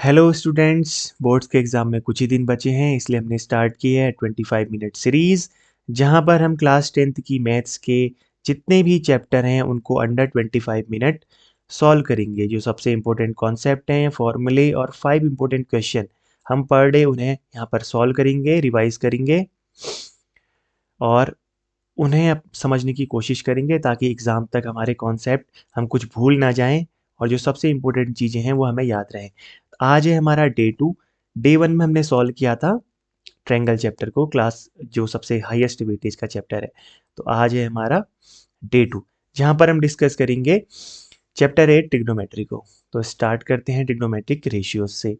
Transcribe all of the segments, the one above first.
Hello students, boards के exam में कुछ ही दिन बचे हैं, इसलिए हमने स्टार्ट की है 25 मिनट सीरीज़, जहां पर हम क्लास 10th की मैथ्स के जितने भी चैप्टर हैं उनको अंडर 25 मिनट सॉल्व करेंगे। जो सबसे इम्पोर्टेंट कॉन्सेप्ट हैं, फॉर्मूले और 5 इम्पोर्टेंट क्वेश्चन हम पर डे उन्हें यहाँ पर सॉल्व करेंगे, रिवाइज करेंगे और उन्हें अब समझने की कोशिश करेंगे ताकि एग्ज़ाम तक हमारे कॉन्सेप्ट हम कुछ भूल ना जाएं और जो सबसे इम्पोर्टेंट चीज़ें हैं वो हमें याद रहें। आज है हमारा डे 2। डे 1 में हमने सॉल्व किया था ट्रायंगल चैप्टर को, क्लास जो सबसे हाईएस्ट वेटेज का चैप्टर है। तो आज है हमारा डे 2, जहाँ पर हम डिस्कस करेंगे चैप्टर 8 ट्रिग्नोमेट्री को। तो स्टार्ट करते हैं ट्रिग्नोमेट्रिक रेशियोज से।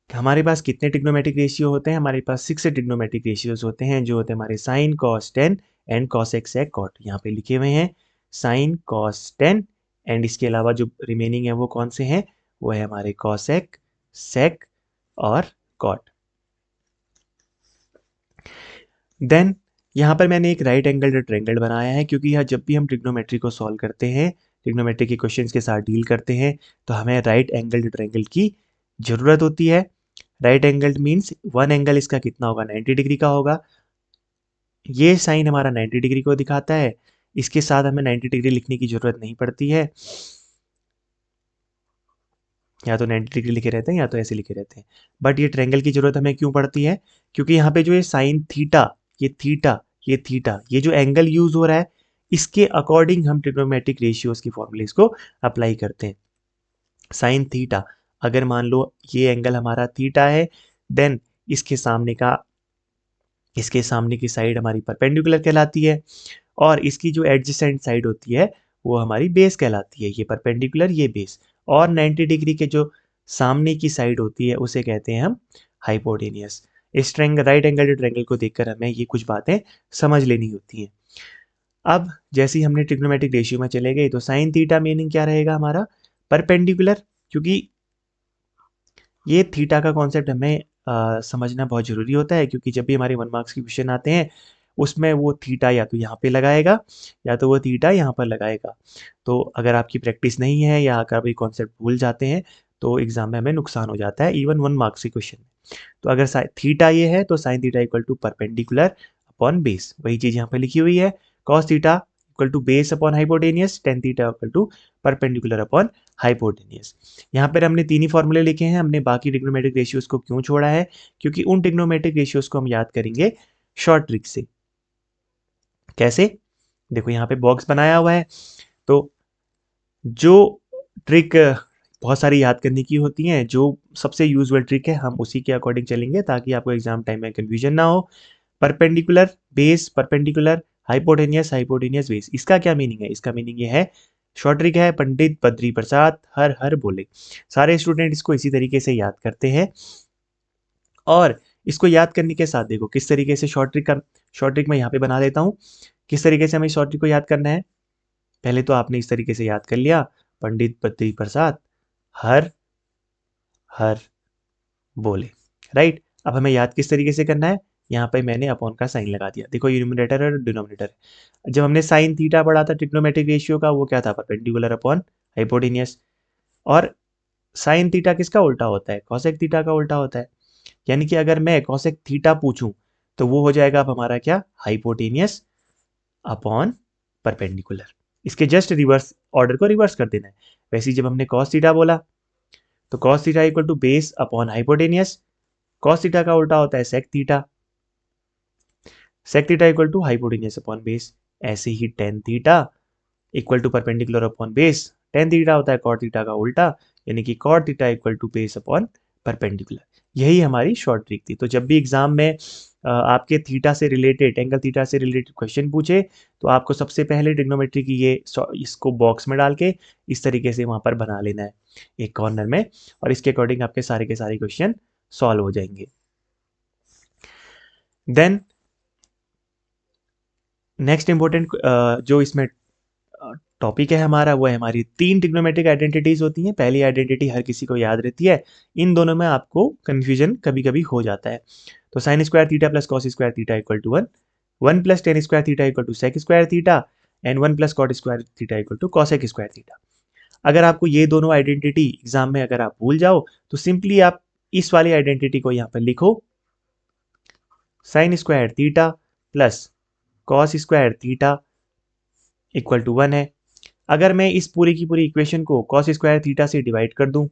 हमारे पास कितने ट्रिग्नोमेट्रिक रेशियो होते हैं? हमारे पास 6 ट्रिग्नोमेट्रिक रेशियोज होते हैं, जो होते हैं हमारे sine, cos 10 and cosec sec cot. यहाँ पे लिखे हुए हैं साइन, कॉस 10 एंड इसके अलावा जो रिमेनिंग है वो कौन से हैं? वो है हमारे कॉसेक, सेक और कॉट। देन यहाँ पर मैंने एक राइट एंगल ट्रायंगल बनाया है, क्योंकि यह जब भी हम ट्रिग्नोमेट्री को सॉल्व करते हैं, ट्रिग्नोमेट्री के क्वेश्चंस के साथ डील करते हैं, तो हमें राइट एंगल ट्रायंगल की ज़रूरत होती है। Right angle means one angle इसका कितना होगा? 90 डिग्री का होगा। ये साइन हमारा 90 डिग्री को दिखाता है। इसके साथ हमें 90 डिग्री लिखने की ज़रूरत नहीं पड़ती है, या तो 90 डिग्री लिखे रहते हैं या तो ऐसे लिखे रहते हैं। बट ये ट्रायंगल की ज़रूरत हमें क्यों पड़ती है? क्योंकि यहाँ पे जो ये साइन थीटा, ये थीटा, ये थीटा, ये जो एंगल यूज़ हो रहा है, इसके अकॉर्डिंग हम ट्रिग्नोमेट्रिक रेशियोज़ की फॉर्मूलेज को अप्लाई करते हैं। साइन थीटा, अगर मान लो ये एंगल हमारा थीटा है, देन इसके सामने की साइड हमारी परपेंडिकुलर कहलाती है और इसकी जो एडजेसेंट साइड होती है वो हमारी बेस कहलाती है। ये परपेंडिकुलर, ये बेस, और 90 डिग्री के जो सामने की साइड होती है उसे कहते हैं हम हाइपोटेनियस। इस ट्रायंगल, राइट एंगल ट्रायंगल को देखकर हमें ये कुछ बातें समझ लेनी होती हैं। अब जैसे ही हमने ट्रिग्नोमेट्रिक रेशियो में चले गए, तो साइन थीटा मीनिंग क्या रहेगा हमारा? परपेंडिकुलर, क्योंकि ये थीटा का कॉन्सेप्ट हमें समझना बहुत ज़रूरी होता है, क्योंकि जब भी हमारे 1 मार्क्स के क्वेश्चन आते हैं उसमें वो थीटा या तो यहाँ पे लगाएगा या तो वो थीटा यहाँ पर लगाएगा। तो अगर आपकी प्रैक्टिस नहीं है या अगर आप ये कॉन्सेप्ट भूल जाते हैं तो एग्जाम में हमें नुकसान हो जाता है, इवन 1 मार्क्स के क्वेश्चन में। तो अगर थीटा ये है तो sine theta equal to perpendicular upon base, वही चीज़ यहाँ पे लिखी हुई है। Cos theta equal to base upon hypotenuse, tan theta equal to perpendicular upon hypotenuse. यहाँ पर हमने तीन ही फॉर्मूले लिखे हैं। हमने बाकी ट्रिग्नोमेट्रिक रेशियोज को क्यों छोड़ा है? क्योंकि उन ट्रिग्नोमेट्रिक रेशियोज को हम याद करेंगे शॉर्ट ट्रिक से। कैसे? देखो यहाँ पे बॉक्स बनाया हुआ है, तो जो ट्रिक बहुत सारी याद करने की होती हैं, जो सबसे यूजुअल ट्रिक है हम उसी के अकॉर्डिंग चलेंगे ताकि आपको एग्जाम टाइम में कन्फ्यूजन ना हो। Perpendicular base, perpendicular hypotenuse, hypotenuse base, इसका क्या मीनिंग है? इसका मीनिंग ये है, शॉर्ट ट्रिक है, पंडित बद्री प्रसाद हर हर बोले। सारे स्टूडेंट इसको इसी तरीके से याद करते हैं और इसको याद करने के साथ देखो किस तरीके से शॉर्ट ट्रिक मैं यहाँ पे बना देता हूँ। किस तरीके से हमें शॉर्ट ट्रिक को याद करना है? पहले तो आपने इस तरीके से याद कर लिया, पंडित बद्री प्रसाद हर हर बोले, राइट। अब हमें याद किस तरीके से करना है? यहाँ पे मैंने अपॉन का साइन लगा दिया। देखो ये न्यूमरेटर और डिनोमिनेटर है। जब हमने साइन थीटा पढ़ा था ट्रिग्नोमेट्रिक रेशियो का, वो क्या था? Perpendicular upon hypotenuse. और साइन थीटा किसका उल्टा होता है? कॉसेक थीटा का उल्टा होता है। यानी कि अगर मैं कॉसेक थीटा पूछूं तो वो हो जाएगा अब हमारा क्या? Hypotenuse upon perpendicular. इसके जस्ट रिवर्स ऑर्डर को रिवर्स कर देना है। वैसे ही जब हमने कॉस थीटा बोला तो cos theta equal to base upon hypotenuse. Cos theta का उल्टा होता है sec theta. Sec theta equal to hypotenuse upon base. ऐसे ही tan theta equal to perpendicular upon base. Tan theta होता है कॉट थीटा का उल्टा, यानी कि cot theta equal to base upon perpendicular. यही हमारी शॉर्ट ट्रिक थी। तो जब भी एग्जाम में आपके थीटा से रिलेटेड, एंगल थीटा से रिलेटेड क्वेश्चन पूछे तो आपको सबसे पहले ट्रिग्नोमेट्री की इसको बॉक्स में डाल के इस तरीके से वहां पर बना लेना है एक कॉर्नर में, और इसके अकॉर्डिंग आपके सारे के सारे क्वेश्चन सॉल्व हो जाएंगे। देन नेक्स्ट इंपॉर्टेंट जो इसमें टॉपिक है हमारा, वो है हमारी तीन ट्रिग्नोमेट्रिक आइडेंटिटीज होती हैं। पहली आइडेंटिटी हर किसी को याद रहती है, इन दोनों में आपको कन्फ्यूजन कभी कभी हो जाता है। तो sine square theta plus cos square theta equal to one, one plus tan square theta equal to sec square theta, and one plus cot square theta equal to cosec square theta. अगर आपको ये दोनों identity exam में अगर आप भूल जाओ तो सिंपली आप इस वाली आइडेंटिटी को यहाँ पर लिखो, sine square theta plus cos square theta equal to 1 है। अगर मैं इस पूरी की पूरी इक्वेशन को कॉस स्क्वायर थीटा से डिवाइड कर दूं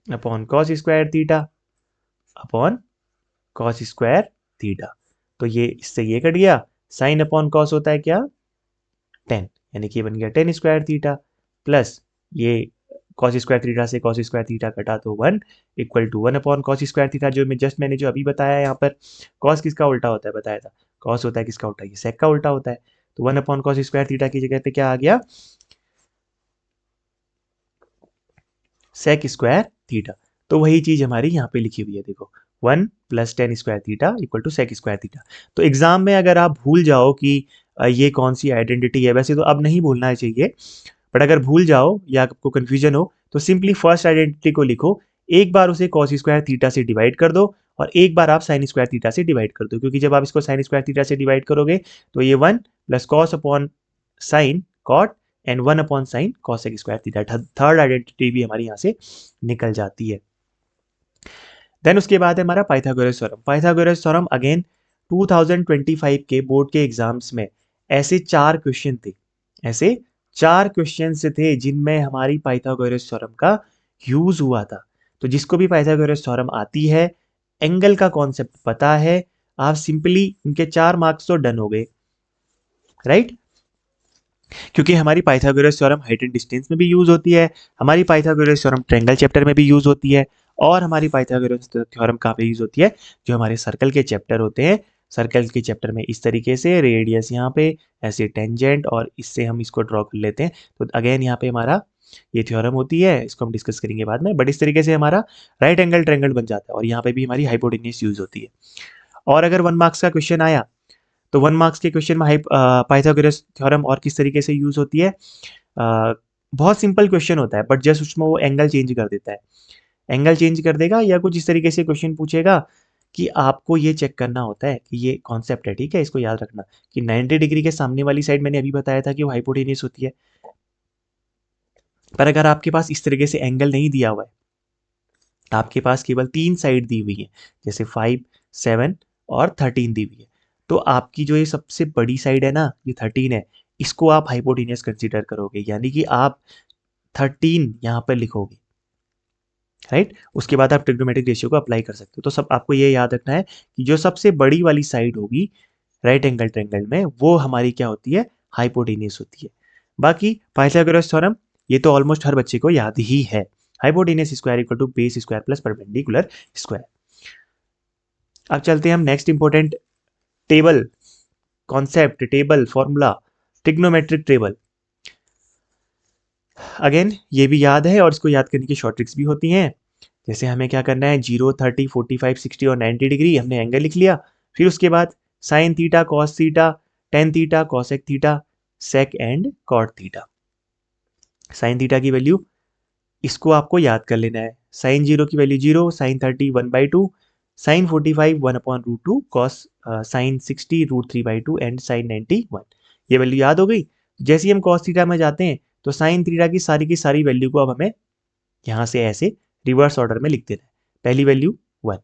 upon cos square theta upon cos square theta, तो ये इससे ये कट गया, साइन अपॉन कॉस होता है क्या 10, यानी कि बन गया 10 स्क्वायर थीटा प्लस ये कॉस स्क्वायर थीटा से कॉस स्क्वायर थीटा कटा तो 1 equal to 1 upon cos square theta, जो मैंने जो अभी बताया यहाँ पर कॉस किसका उल्टा होता है बताया था, कॉस होता है किसका उल्टा, ये सेक का उल्टा होता है, तो 1 अपॉन कॉस स्क्वायर थीटा की जगह पे क्या आ गया सेक स्क्वायर थीटा। तो वही चीज हमारी यहाँ पे लिखी हुई है, देखो 1 plus 10 square theta equal to sec square theta. तो एग्जाम में अगर आप भूल जाओ कि ये कौन सी आइडेंटिटी है, वैसे तो अब नहीं भूलना चाहिए, बट अगर भूल जाओ या आपको कंफ्यूजन हो तो सिंपली फर्स्ट आइडेंटिटी को लिखो, एक बार उसे कॉस स्क्वायर थीटा से डिवाइड कर दो और एक बार आप साइन स्क्वायर थीटा से डिवाइड कर दो, क्योंकि जब आप इसको साइन स्क्वायर थीटा से डिवाइड करोगे तो ये 1 plus cos upon sine cot and 1 upon sine cosec square theta, third identity भी हमारी यहाँ से निकल जाती है। देन उसके बाद है हमारा Pythagoras theorem. Pythagoras theorem again 2025 के बोर्ड के एग्जाम्स में ऐसे 4 क्वेश्चन थे, ऐसे 4 क्वेश्चन थे जिनमें हमारी पाइथागोरस थ्योरम का यूज हुआ था। तो जिसको भी पाइथागोरस थ्योरम आती है, एंगल का कॉन्सेप्ट पता है, आप सिंपली उनके 4 मार्क्स तो डन हो गए, राइट। क्योंकि हमारी Pythagoras theorem height and distance में भी यूज होती है, हमारी पाइथागोरस थ्योरम ट्रायंगल चैप्टर में भी यूज होती है, और हमारी पाइथागोरस थ्योरम कहाँ पे यूज होती है, जो हमारे सर्कल के चैप्टर होते हैं, सर्कल के चैप्टर में इस तरीके से रेडियस यहाँ पे ऐसे टेंजेंट और इससे हम इसको ड्रॉ कर लेते हैं। तो अगेन यहाँ पे हमारा ये थ्योरम होती है, इसको हम डिस्कस करेंगे बाद में, बट इस तरीके से हमारा राइट एंगल ट्रायंगल बन जाता है और यहाँ पे भी हमारी हाइपोटेन्यूज यूज होती है। और अगर 1 मार्क्स का क्वेश्चन आया तो 1 मार्क्स के क्वेश्चन में पाइथागोरस थ्योरम और किस तरीके से यूज होती है, बहुत सिंपल क्वेश्चन होता है, बट जस्ट उसमें वो एंगल चेंज कर देता है, एंगल चेंज कर देगा या कुछ इस तरीके से क्वेश्चन पूछेगा कि आपको ये चेक करना होता है कि ये कॉन्सेप्ट है, ठीक है, इसको याद रखना कि 90 डिग्री के सामने वाली साइड मैंने अभी बताया था कि वो हाइपोटेन्यूस होती है, पर अगर आपके पास इस तरीके से एंगल नहीं दिया हुआ है, आपके पास केवल 3 साइड दी हुई है, जैसे 5, 7 और 13 दी हुई है, तो आपकी जो ये सबसे बड़ी साइड है ना, ये 13 है, इसको आप हाइपोटेन्यूस कंसीडर करोगे, यानी कि आप 13 यहाँ पर लिखोगे, राइट। उसके बाद आप ट्रिग्नोमेट्रिक रेशियो को अप्लाई कर सकते हो। तो सब आपको ये याद रखना है कि जो सबसे बड़ी वाली साइड होगी राइट एंगल ट्रायंगल में, वो हमारी क्या होती है, हाइपोटेन्यूस होती है। बाकी पाइथागोरस थ्योरम ये तो ऑलमोस्ट हर बच्चे को याद ही है, hypotenuse square equal to base square plus perpendicular square. अब चलते हैं हम next important table, concept, table, formula, trigonometric table. Again ये भी याद है और इसको याद करने की शॉर्ट ट्रिक्स भी होती हैं, जैसे हमें क्या करना है, 0, 30, 45, 60 और 90 डिग्री हमने एंगल लिख लिया, फिर उसके बाद sine theta, cos theta, tan theta, cosec theta, sec and cot theta. Sine theta की वैल्यू इसको आपको याद कर लेना है, साइन 0 की value 0, sine 30 1/2, sine 45 1/√2, cos sine 60 √3/2 and sine 90 1। ये वैल्यू याद हो गई। जैसे ही हम कॉस थीटा में जाते हैं तो साइन थीटा की सारी वैल्यू को अब हमें यहाँ से ऐसे रिवर्स ऑर्डर में लिख देना है। पहली वैल्यू 1,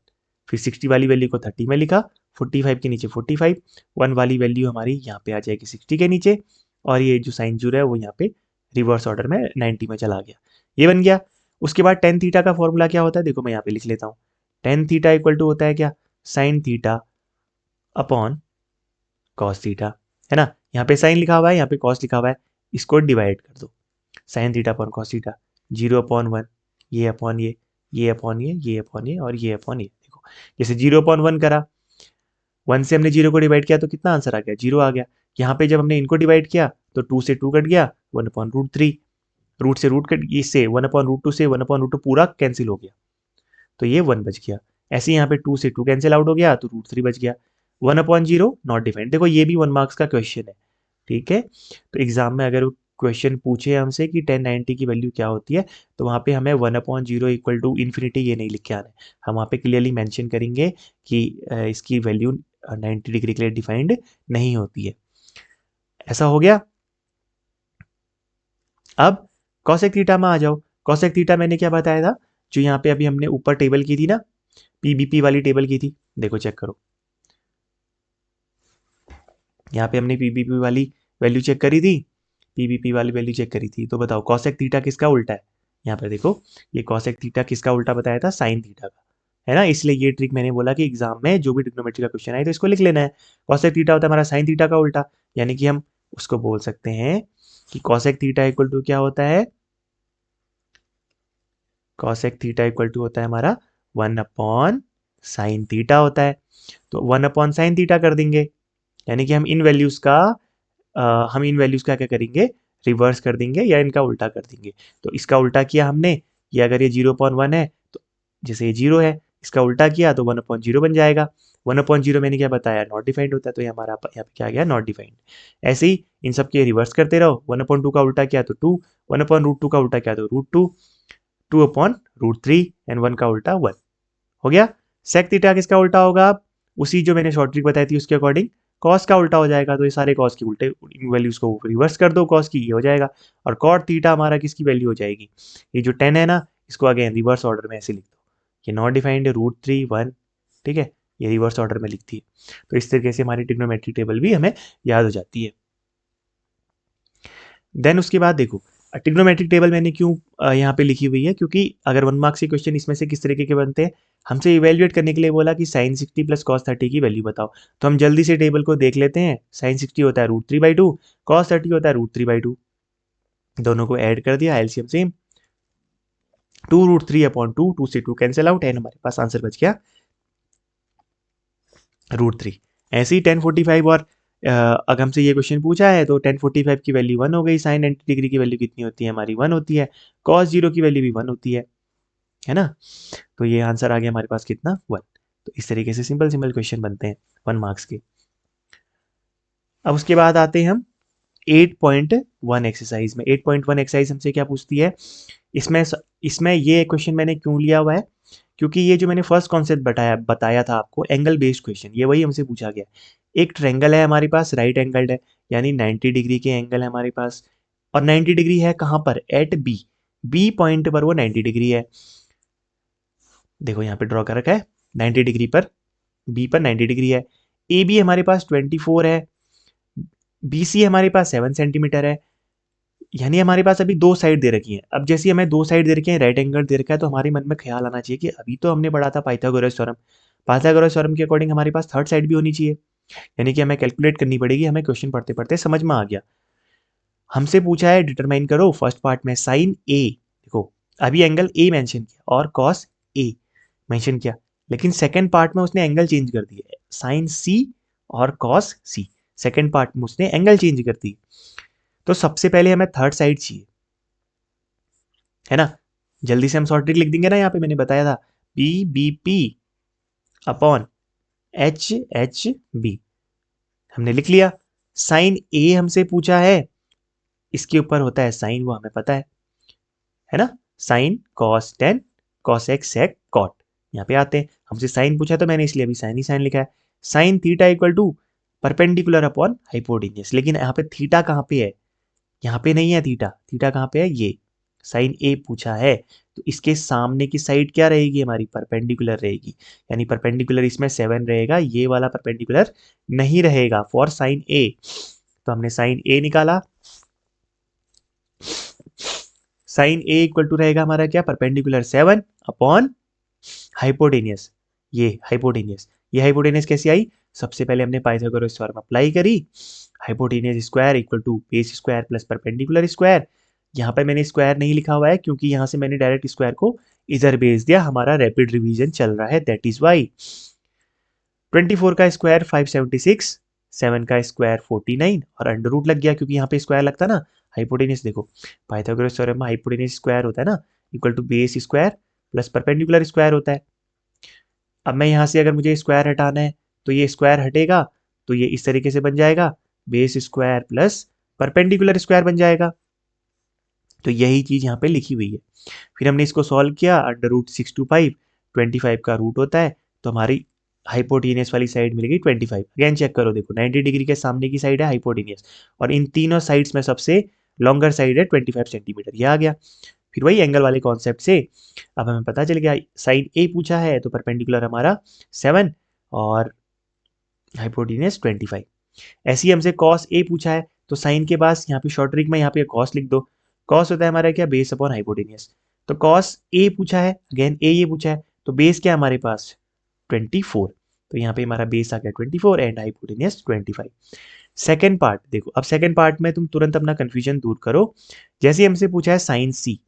फिर 60 वाली वैल्यू को 30 में लिखा, 45 के नीचे 45, 1 वाली वैल्यू हमारी यहाँ पे आ जाएगी 60 के नीचे, और ये जो साइन 0 है वो यहाँ पे रिवर्स ऑर्डर में 90 में चला गया, ये बन गया। उसके बाद टेन थीटा का फॉर्मूला क्या होता है, देखो मैं यहाँ पे लिख लेता हूँ, टेन थीटा इक्वल टू होता है क्या, sign theta upon cos theta, है ना, यहाँ पे साइन लिखा हुआ है, यहाँ पे कॉस लिखा हुआ है, इसको डिवाइड कर दो, sign theta upon cos theta, 0/1, ये अपॉन ये अपॉन ये अपॉन ये और ये अपॉन ये। देखो जैसे 0/1 करा, 1 से हमने 0 को डिवाइड किया तो कितना आंसर आ गया, 0 आ गया। यहाँ पे जब हमने इनको डिवाइड किया तो 2 से 2 कट गया, 1/√3, रूट से रूट कट, इससे 1/√2 से 1/√2 पूरा कैंसिल हो गया, तो ये 1 बच गया। ऐसे यहाँ पे 2 से 2 कैंसिल आउट हो गया तो √3 बच गया, 1/0 नॉट डिफाइंड। देखो ये भी 1 मार्क्स का क्वेश्चन है, ठीक है। तो एग्जाम में अगर क्वेश्चन पूछे हमसे कि 1090 की वैल्यू क्या होती है, तो वहाँ पे हमें 1/0 इक्वल टू इन्फिनिटी ये नहीं लिख के आना है, हम वहाँ पे क्लियरली मेंशन करेंगे कि इसकी वैल्यू 90 डिग्री के लिए डिफाइंड नहीं होती है। ऐसा हो गया। अब कॉसेक थीटा में आ जाओ। कॉसेक थीटा मैंने क्या बताया था, जो यहाँ पे अभी हमने ऊपर टेबल की थी ना, पीबीपी वाली टेबल की थी, देखो चेक करो, यहाँ पे हमने पीबीपी वाली वैल्यू चेक करी थी, पीबीपी वाली वैल्यू चेक करी थी। तो बताओ कॉसेक थीटा किसका उल्टा है? यहाँ पे देखो, ये कॉसेक थीटा किसका उल्टा बताया था? साइन थीटा का, है ना। इसलिए ये ट्रिक मैंने बोला कि एग्जाम में जो भी ट्रिग्नोमेट्री का क्वेश्चन आए तो इसको लिख लेना है। कॉसेक थीटा होता है हमारा साइन थीटा का उल्टा, यानी कि हम उसको बोल सकते हैं कि कॉसेक थीटा इक्वल टू क्या होता है? कॉसेक थीटा इक्वल टू होता है हमारा 1 अपॉन साइन थीटा होता है। तो 1 अपॉन साइन थीटा कर देंगे, यानी कि हम इन वैल्यूज़ का क्या करेंगे? रिवर्स कर देंगे या इनका उल्टा कर देंगे। तो इसका उल्टा किया हमने, ये अगर ये 0/1 है तो जैसे ये 0 है, इसका उल्टा किया तो 1/0 बन जाएगा। 1/0 मैंने क्या बताया? नॉट डिफाइंड होता है, तो ये हमारा यहाँ पे क्या आ गया? Not defined. ऐसे ही इन सब के रिवर्स करते रहो। 1/2 का उल्टा किया तो 2, 1/√2 का उल्टा किया तो √2, 2/√3 एंड 1 का उल्टा 1 हो गया। सेक थीटा किसका उल्टा होगा? अब उसी जो मैंने शॉर्ट ट्रिक बताई थी उसके अकॉर्डिंग कॉस का उल्टा हो जाएगा। तो ये सारे कॉस के उल्टे वैल्यूज को रिवर्स कर दो, कॉस की ये हो जाएगा। और कॉट थीटा हमारा किसकी वैल्यू हो जाएगी? ये जो 10 है ना, इसको अगेन रिवर्स ऑर्डर में ऐसे लिख दो, ये नॉट डिफाइंड है, √3 1, ठीक है, ये रिवर्स ऑर्डर में लिखती है। तो इस तरीके से हमारी ट्रिग्नोमेट्री टेबल भी हमें याद हो जाती है। देन उसके बाद देखो, ट्रिग्नोमेट्रिक टेबल मैंने क्यों यहाँ पे लिखी हुई है, क्योंकि अगर 1 मार्क्स के क्वेश्चन इसमें से किस तरीके के बनते हैं, हमसे इवेल्युएट करने के लिए बोला कि साइन 60 प्लस कॉस 30 की वैल्यू बताओ। तो हम जल्दी से टेबल को देख लेते हैं। साइन 60 होता है √3/2, कॉस 30 होता है √3/2, दोनों को ऐड कर दिया, एलसीएम सेम, 2√3/2, 2 से 2 कैंसिल आउट एंड हमारे पास आंसर बच गया √3। ऐसे ही 1045 और अगर हमसे ये क्वेश्चन पूछा है तो 1045 की वैल्यू 1 हो गई, साइन 90 डिग्री की वैल्यू कितनी होती है हमारी? 1 होती है, कॉस 0 की वैल्यू भी 1 होती है ना। तो ये आंसर आ गया हमारे पास कितना? 1। तो इस तरीके से सिंपल सिंपल क्वेश्चन बनते हैं 1 मार्क्स के। अब उसके बाद आते हैं हम 8.1 एक्सरसाइज में। 8.1 एक्सरसाइज हमसे क्या पूछती है? इसमें इसमें ये क्वेश्चन मैंने क्यों लिया हुआ है, क्योंकि ये जो मैंने फर्स्ट कॉन्सेप्ट बताया था आपको, एंगल बेस्ड क्वेश्चन, ये वही हमसे पूछा गया। एक ट्रायंगल है हमारे पास, राइट एंगल्ड है, यानी 90 डिग्री के एंगल है हमारे पास, और 90 डिग्री है कहाँ पर? एट बी, बी पॉइंट पर वो 90 डिग्री है। देखो यहाँ पे ड्रॉ कर रखा है, 90 डिग्री पर, बी पर 90 डिग्री है। ए बी हमारे पास 24 है, बी सी हमारे पास 7 सेंटीमीटर है, यानी हमारे पास अभी दो साइड दे रखी है। अब जैसे हमें दो साइड दे रखी है, राइट एंगल दे रखा है, तो हमारे मन में ख्याल आना चाहिए कि अभी तो हमने पढ़ा था पाइथागोरस थ्योरम, पाइथागोरस थ्योरम के अकॉर्डिंग हमारे पास थर्ड साइड भी होनी चाहिए, यानी कि हमें कैलकुलेट करनी पड़ेगी। हमें क्वेश्चन पढ़ते पढ़ते समझ में आ गया। हमसे पूछा है डिटरमाइन करो फर्स्ट पार्ट में साइन ए, देखो अभी एंगल ए मेंशन किया और कॉस ए मेंशन किया, लेकिन सेकंड पार्ट में उसने एंगल चेंज कर दिया, साइन सी और कॉस सी, सेकंड पार्ट में उसने एंगल चेंज कर दी। तो सबसे पहले हमें थर्ड साइड चाहिए, है ना। जल्दी से हम शॉर्ट ट्रिक लिख देंगे ना, यहाँ पे मैंने बताया था P B P upon H H B, हमने लिख लिया। साइन ए हमसे पूछा है, इसके ऊपर होता है साइन, वो हमें पता है ना, sine cos 10 cosec sec cot. यहाँ पे आते हैं, हमसे साइन पूछा तो मैंने इसलिए अभी साइन ही साइन लिखा है। Sine theta equal to perpendicular upon hypotenuse, लेकिन यहाँ पे थीटा कहाँ पे है? यहाँ पे नहीं है थीटा, थीटा कहाँ पे है? ये साइन ए पूछा है, तो इसके सामने की साइड क्या रहेगी हमारी? परपेंडिकुलर रहेगी, यानी परपेंडिकुलर इसमें 7 रहेगा, ये वाला परपेंडिकुलर नहीं रहेगा फॉर साइन ए। तो हमने साइन ए निकाला, साइन ए इक्वल टू रहेगा हमारा क्या? परपेंडिकुलर 7 अपॉन हाइपोटेनियस, ये हाइपोटेनियस कैसे आई? सबसे पहले हमने पाइथागोरस थ्योरम अप्लाई करी, hypotenuse square equal to base square plus perpendicular square. यहाँ पे मैंने स्क्वायर नहीं लिखा हुआ है क्योंकि यहाँ से मैंने डायरेक्ट स्क्वायर को इधर भेज दिया, हमारा रैपिड रिवीजन चल रहा है, दैट इज वाई। 24 का स्क्वायर 576, 7 का स्क्वायर 49 और अंडर रूट लग गया क्योंकि यहाँ पे स्क्वायर लगता ना। हाइपोटेनियस देखो, पाइथागोरस थ्योरम में हाइपोटेनियस स्क्वायर होता है ना, equal to base square plus perpendicular square होता है। अब मैं यहाँ से अगर मुझे स्क्वायर हटाना है तो ये स्क्वायर हटेगा, तो ये इस तरीके से बन जाएगा, base square plus perpendicular square बन जाएगा। तो यही चीज़ यहाँ पे लिखी हुई है। फिर हमने इसको सॉल्व किया, अंडर रूट 6 to 5, 25 का रूट होता है, तो हमारी हाइपोटेनियस वाली साइड मिल गई 25। अगेन चेक करो, देखो 90 डिग्री के सामने की साइड है हाइपोटेनियस, और इन तीनों साइड्स में सबसे लॉन्गर साइड है 25 सेंटीमीटर, ये आ गया। फिर वही एंगल वाले कॉन्सेप्ट से अब हमें पता चल गया साइड ए पूछा है तो परपेंडिकुलर हमारा 7 और हाइपोटेन्यूज 25। ऐसे ही हमसे कॉस ए पूछा है तो साइन के पास यहाँ पे शॉर्ट ट्रिक में यहाँ पे कॉस लिख दो। कॉस होता है हमारा क्या, बेस अपॉन हाइपोटेन्यूज। तो कॉस ए पूछा है, अगेन ए ये पूछा है, तो बेस क्या है हमारे पास 24। तो यहाँ पे हमारा बेस आ गया 24 एंड हाइपोटेन्यूज 25। सेकेंड पार्ट देखो, अब सेकेंड पार्ट में तुम तुरंत अपना कंफ्यूजन दूर करो। जैसे ही हमसे पूछा है साइन सी,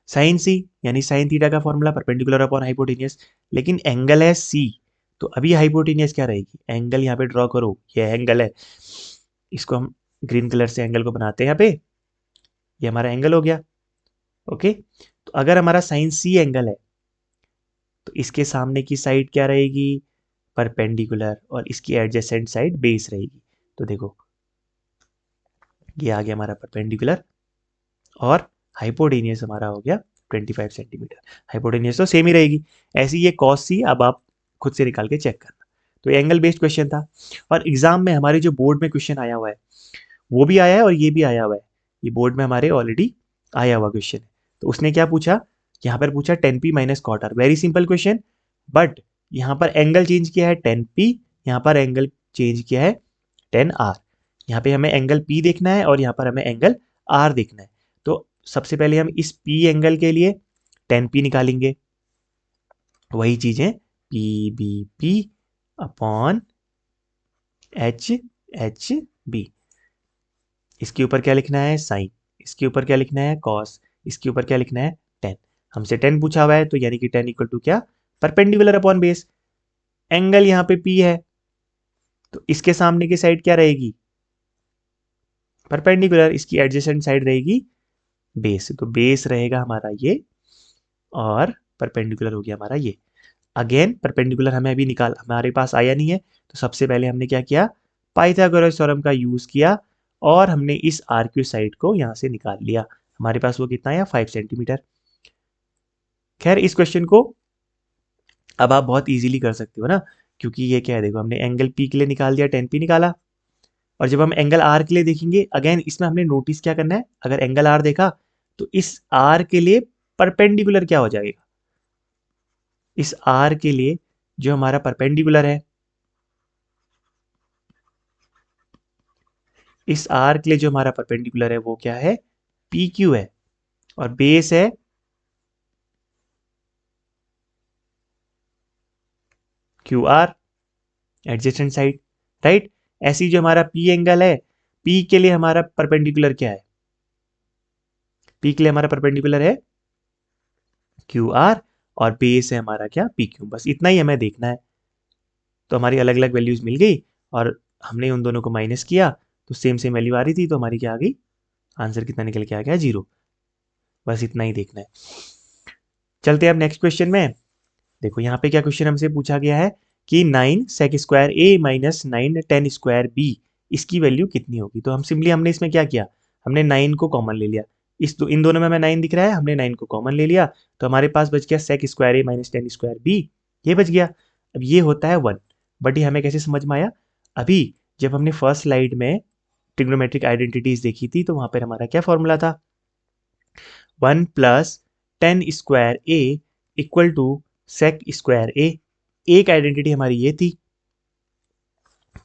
साइन सी यानी साइन थीटा का फॉर्मूला परपेंडिकुलर अपॉन हाइपोटेन्यूज, लेकिन एंगल है सी, तो अभी हाइपोटेन्यूज क्या रहेगी, एंगल यहाँ पे ड्रॉ करो, ये एंगल है, इसको हम ग्रीन कलर से एंगल को बनाते हैं यहाँ पे, ये हमारा एंगल हो गया। ओके, तो अगर हमारा साइन सी एंगल है तो इसके सामने की साइड क्या रहेगी, परपेंडिकुलर, और इसकी एडजेसेंट साइड बेस रहेगी। तो देखो ये आ गया हमारा परपेंडिकुलर और हाइपोटेन्यूज हमारा हो गया 25 सेंटीमीटर। हाइपोटेन्यूज तो सेम ही रहेगी। ऐसी ये कॉस सी अब आप खुद से निकाल के चेक करना। तो ये एंगल बेस्ड क्वेश्चन था और एग्जाम में हमारे जो बोर्ड में क्वेश्चन आया हुआ है वो भी आया है और ये भी आया हुआ है। ये बोर्ड में हमारे ऑलरेडी आया हुआ क्वेश्चन है। तो उसने क्या पूछा, यहाँ पर पूछा 10p minus cot R, very simple question, but यहाँ पर एंगल चेंज किया है 10p, यहाँ पर एंगल चेंज किया है 10r। यहाँ पे हमें एंगल p देखना है और यहाँ पर हमें एंगल r देखना है। तो सबसे पहले हम इस p एंगल के लिए 10p निकालेंगे, वही चीजें P B P upon H H B. इसके ऊपर क्या लिखना है साइन, इसके ऊपर क्या लिखना है कॉस, इसके ऊपर क्या लिखना है 10। हमसे 10 पूछा हुआ है तो यानी कि 10 इक्वल टू क्या, परपेंडिकुलर अपॉन बेस। एंगल यहाँ पे P है तो इसके सामने की साइड क्या रहेगी, परपेंडिकुलर, इसकी एडजेसेंट साइड रहेगी बेस। तो बेस रहेगा हमारा ये और परपेंडिकुलर हो गया हमारा ये। अगेन परपेंडिकुलर हमें अभी निकाल, हमारे पास आया नहीं है, तो सबसे पहले हमने क्या किया, पाइथागोरस थ्योरम का यूज किया और हमने इस आर क्यू साइड को यहां से निकाल लिया। हमारे पास वो कितना आया 5 सेंटीमीटर। खैर इस क्वेश्चन को अब आप बहुत इजीली कर सकते हो ना, क्योंकि ये क्या है, देखो हमने एंगल पी के लिए निकाल दिया, 10p निकाला, और जब हम एंगल आर के लिए देखेंगे अगेन इसमें हमने नोटिस क्या करना है, अगर एंगल आर देखा तो इस आर के लिए परपेंडिकुलर क्या हो जाएगा, इस आर के लिए जो हमारा परपेंडिकुलर है, इस आर के लिए जो हमारा परपेंडिकुलर है वो क्या है, पी क्यू है, और बेस है Q R, adjacent side, right. ऐसी जो हमारा पी एंगल है, पी के लिए हमारा परपेंडिकुलर क्या है, पी के लिए हमारा परपेंडिकुलर है क्यू आर, और बेस है हमारा क्या पी क्यू। बस इतना ही हमें देखना है। तो हमारी अलग अलग वैल्यूज मिल गई और हमने उन दोनों को माइनस किया तो सेम सेम वैल्यू आ रही थी, तो हमारी क्या आ गई, आंसर कितना निकल के आ गया 0। बस इतना ही देखना है। चलते हैं अब नेक्स्ट क्वेश्चन में। देखो यहाँ पे क्या क्वेश्चन हमसे पूछा गया है कि 9 सेक स्क्वायर ए माइनस 9 10 स्क्वायर बी, इसकी वैल्यू कितनी होगी। तो हमने इसमें क्या किया, हमने 9 को कॉमन ले लिया, इन दोनों में हमें 9 दिख रहा है, हमने 9 को कॉमन ले लिया, तो हमारे पास बच गया सेक स्क्वायर ए माइनस 10 स्क्वायर बी, ये बच गया। अब ये होता है 1, बट ये हमें कैसे समझ में आया, अभी जब हमने फर्स्ट स्लाइड में ट्रिग्नोमेट्रिक आइडेंटिटीज देखी थी तो वहां पर हमारा क्या फॉर्मूला था, 1 plus 10 square A equal to sec square A. एक आइडेंटिटी हमारी ये थी।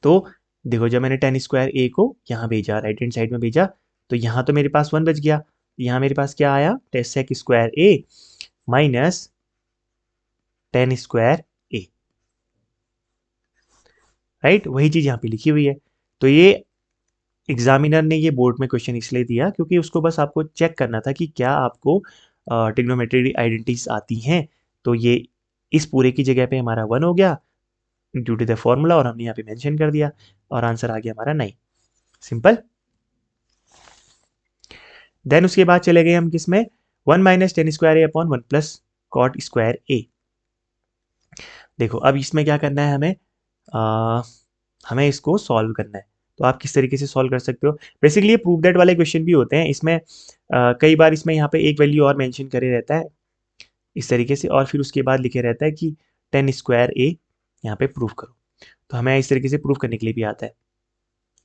तो देखो जब मैंने 10 स्क्वायर ए को यहाँ भेजा, राइट हैंड साइड में भेजा, तो यहाँ तो मेरे पास 1 बच गया, यहाँ मेरे पास क्या आया, सेक स्क्वायर ए माइनस 10 स्क्वायर ए, राइट, वही चीज यहाँ पे लिखी हुई है। तो ये एग्जामिनर ने ये बोर्ड में क्वेश्चन इसलिए दिया क्योंकि उसको बस आपको चेक करना था कि क्या आपको ट्रिग्नोमेट्रिक आइडेंटिटीज आती हैं। तो ये इस पूरे की जगह पे हमारा 1 हो गया ड्यू टू द फॉर्मूला, और हमने यहाँ पे मेंशन कर दिया और आंसर आ गया हमारा 9। सिंपल। देन उसके बाद चले गए हम किसमें, 1 minus 10 square A upon 1 plus cot square ए। देखो अब इसमें क्या करना है, हमें इसको सॉल्व करना है। तो आप किस तरीके से सॉल्व कर सकते हो, बेसिकली ये प्रूव दैट वाले क्वेश्चन भी होते हैं। इसमें कई बार इसमें यहाँ पे एक वैल्यू और मेंशन करे रहता है इस तरीके से, और फिर उसके बाद लिखे रहता है कि 10 स्क्वायर ए यहाँ पे प्रूव करो। तो हमें इस तरीके से प्रूव करने के लिए भी आता है,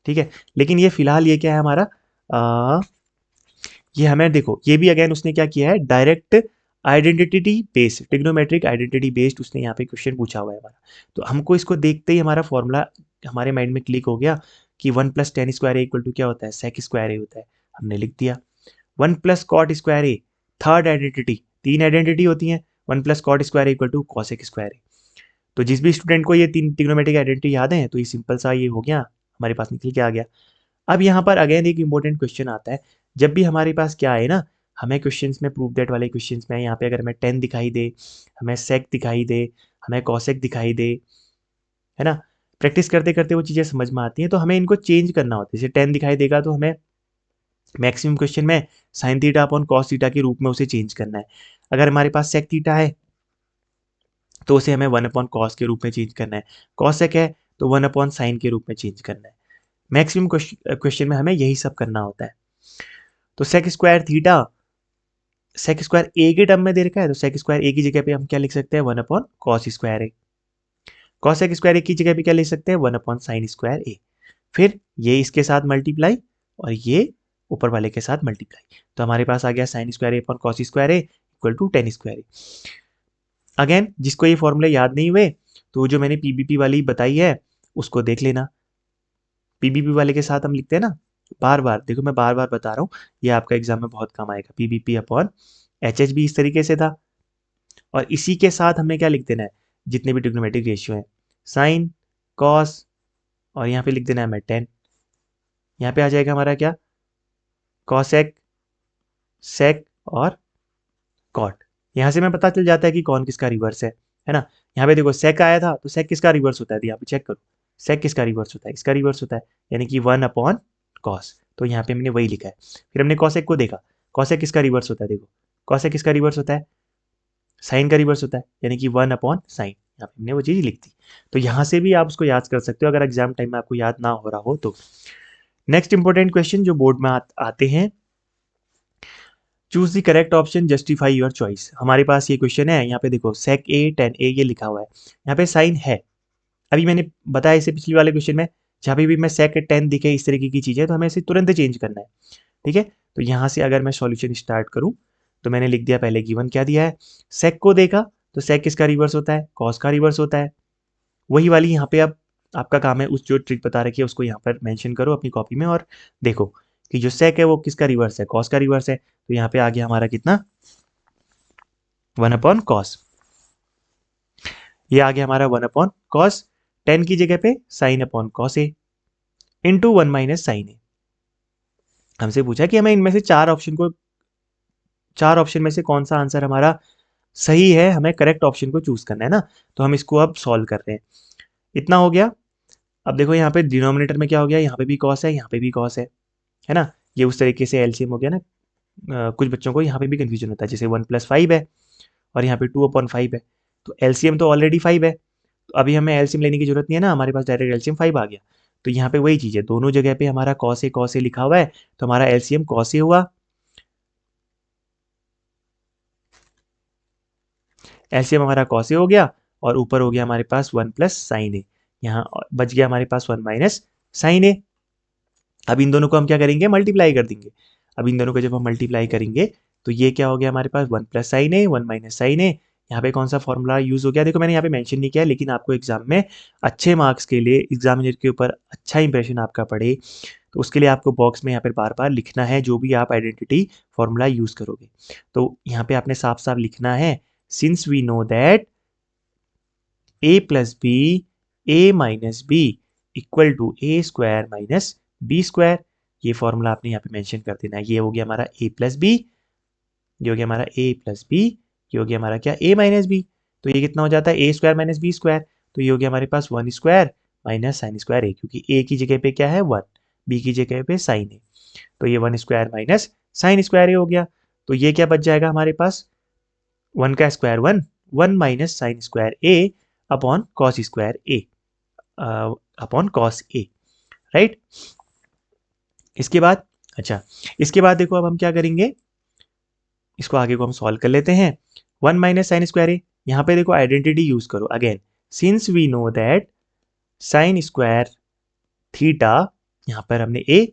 ठीक है। लेकिन ये फिलहाल ये क्या है हमारा, ये हमें देखो, ये भी अगेन उसने क्या किया है, direct identity based, trigonometric identity based उसने यहाँ पे क्वेश्चन पूछा हुआ है हमारा। तो हमको इसको देखते ही हमारा फॉर्मूला हमारे माइंड में क्लिक हो गया कि 1+tan² इक्वल टू क्या होता है, sec² होता है। हमने लिख दिया 1+cot², थर्ड आइडेंटिटी, 3 आइडेंटिटी होती हैं, 1+cot² इक्वल टू cosec²। तो जिस भी स्टूडेंट को ये 3 ट्रिग्नोमेट्रिक आइडेंटिटी याद है तो ये सिंपल सा ये हो गया, हमारे पास निकल के आ गया। अब यहाँ पर अगेन एक इंपॉर्टेंट क्वेश्चन आता है, जब भी हमारे पास क्या है ना, हमें क्वेश्चंस में प्रूव दैट वाले क्वेश्चंस में यहाँ पे अगर हमें tan दिखाई दे, हमें sec दिखाई दे, हमें cosec दिखाई दे, है ना, प्रैक्टिस करते करते वो चीज़ें समझ में आती हैं, तो हमें इनको चेंज करना होता है। जैसे tan दिखाई देगा तो हमें मैक्सिमम क्वेश्चन में sin theta upon cos theta के रूप में उसे चेंज करना है। अगर हमारे पास sec थीटा है तो उसे हमें 1/cos के रूप में चेंज करना है, cosec है तो 1/sin के रूप में चेंज करना है। मैक्सिमम क्वेश्चन में हमें यही सब करना होता है। तो sec² थीटा sec² a के टर्म में दे रखा है, तो sec² a की जगह पे हम क्या लिख सकते हैं, 1/cos²a। cosec² a की जगह पे क्या लिख सकते हैं, 1/sin²a। फिर ये इसके साथ मल्टीप्लाई और ये ऊपर वाले के साथ मल्टीप्लाई, तो हमारे पास आ गया sin²a/cos² equal to tan²a। Again जिसको ये फॉर्मूले याद नहीं हुए तो जो मैंने पीबीपी वाली बताई है उसको देख लेना। पीबीपी वाले के साथ हम लिखते हैं ना, बार बार देखो, मैं बार बार बता रहा हूँ, ये आपका एग्जाम में बहुत काम आएगा। पीबीपी अपॉन एचएच भी इस तरीके से था, और इसी के साथ हमें क्या लिख देना है, जितने भी ट्रिग्नोमेट्रिक रेशियो हैं, साइन, कॉस, और यहाँ पे लिख देना है हमें tan। यहाँ पे आ जाएगा हमारा क्या, कॉसेक, सेक और कॉट। यहाँ से हमें पता चल जाता है कि कौन किसका रिवर्स है ना। यहाँ पे देखो सेक आया था, तो सेक किसका रिवर्स होता है, यहाँ पे चेक करो, सेक किसका रिवर्स होता है, इसका रिवर्स होता है, यानी कि 1/cos। तो यहाँ पे हमने वही लिखा है। फिर हमने कॉसेक को देखा, कॉसेक किसका रिवर्स होता है, देखो कॉसेक किसका रिवर्स होता है, साइन का रिवर्स होता है, यानी कि 1/sin। यहाँ पे हमने वो चीज़ लिख दी। तो यहाँ से भी आप उसको याद कर सकते हो अगर एग्जाम टाइम में आपको याद ना हो रहा हो तो। नेक्स्ट इंपॉर्टेंट क्वेश्चन जो बोर्ड में आते हैं, choose the correct option, justify your choice. हमारे पास ये क्वेश्चन है, यहाँ पे देखो sec a tan a ये लिखा हुआ है, यहाँ पे साइन है। अभी मैंने बताया इसे पिछले वाले क्वेश्चन में, जहाँ पे भी मैं sec tan दिखे इस तरीके की चीज़ है तो हमें इसे तुरंत चेंज करना है, ठीक है। तो यहाँ से अगर मैं सॉल्यूशन स्टार्ट करूँ तो मैंने लिख दिया, पहले गिवन क्या दिया है, sec को देखा तो sec किसका रिवर्स होता है, cos का रिवर्स होता है। वही वाली यहाँ पे अब आपका काम है, उस जो ट्रिक बता रखी है उसको यहाँ पर मेंशन करो अपनी कॉपी में और देखो कि जो sec है वो किसका रिवर्स है, cos का रिवर्स है। तो यहाँ पे आ गया हमारा कितना, 1/cos। ये आ गया हमारा 1/cos, tan की जगह पे sin/cos a into 1 - sin a। हमसे पूछा कि हमें इनमें से चार ऑप्शन में से कौन सा आंसर हमारा सही है, हमें करेक्ट ऑप्शन को चूज करना है ना। तो हम इसको अब सॉल्व कर रहे हैं। इतना हो गया। अब देखो यहाँ पे डिनोमिनेटर में क्या हो गया, यहाँ पे भी कॉस है, यहाँ पे भी कॉस है ना। ये उस तरीके से एलसीएम हो गया ना। कुछ बच्चों को यहाँ पे भी कंफ्यूजन होता है, जैसे 1+5 है और यहाँ पे 2/5 है, तो एलसीएम तो ऑलरेडी 5 है, तो अभी हमें एलसीएम लेने की जरूरत नहीं है ना, हमारे पास डायरेक्ट एलसीएम 5 आ गया। तो यहाँ पे वही चीज़ है, दोनों जगह पे हमारा कॉस ए लिखा हुआ है, तो हमारा एलसीएम कॉस ए हुआ, एलसीएम हमारा कॉस ए हो गया, और ऊपर हो गया हमारे पास 1+sin a, यहाँ बच गया हमारे पास 1 - sin a। अब इन दोनों को हम क्या करेंगे, मल्टीप्लाई कर देंगे। अब इन दोनों को जब हम मल्टीप्लाई करेंगे तो ये क्या हो गया हमारे पास, 1+sin a 1 - sin a। यहाँ पे कौन सा फॉर्मूला यूज हो गया, देखो मैंने यहाँ पे मेंशन नहीं किया है, लेकिन आपको एग्जाम में अच्छे मार्क्स के लिए, एग्जामिनर के ऊपर अच्छा इंप्रेशन आपका पड़े, तो उसके लिए आपको बॉक्स में यहाँ पर बार बार लिखना है जो भी आप आइडेंटिटी फॉर्मूला यूज करोगे। तो यहाँ पे आपने साफ साफ लिखना है, since we know that a+b a-b equal to a² - b²। ये फॉर्मूला आपने यहाँ पे मेंशन कर देना है। ये हो गया हमारा a+b, ये हो गया हमारा a+b, ये हो गया हमारा क्या, a-b। तो ये कितना हो जाता है, a² - b²। तो ये हो गया हमारे पास 1² - sin² a, क्योंकि a की जगह पे क्या है 1, b की जगह पे sin a, तो ये 1² - sin² a हो गया। तो ये क्या बच जाएगा हमारे पास, 1 का square 1, 1 - sin² a upon cos a, right. इसके बाद, अच्छा, इसके बाद देखो अब हम क्या करेंगे, इसको आगे को हम सॉल्व कर लेते हैं। 1 - sin² a, यहाँ पे देखो आइडेंटिटी यूज करो again, since we know that sin² theta, यहाँ पर हमने a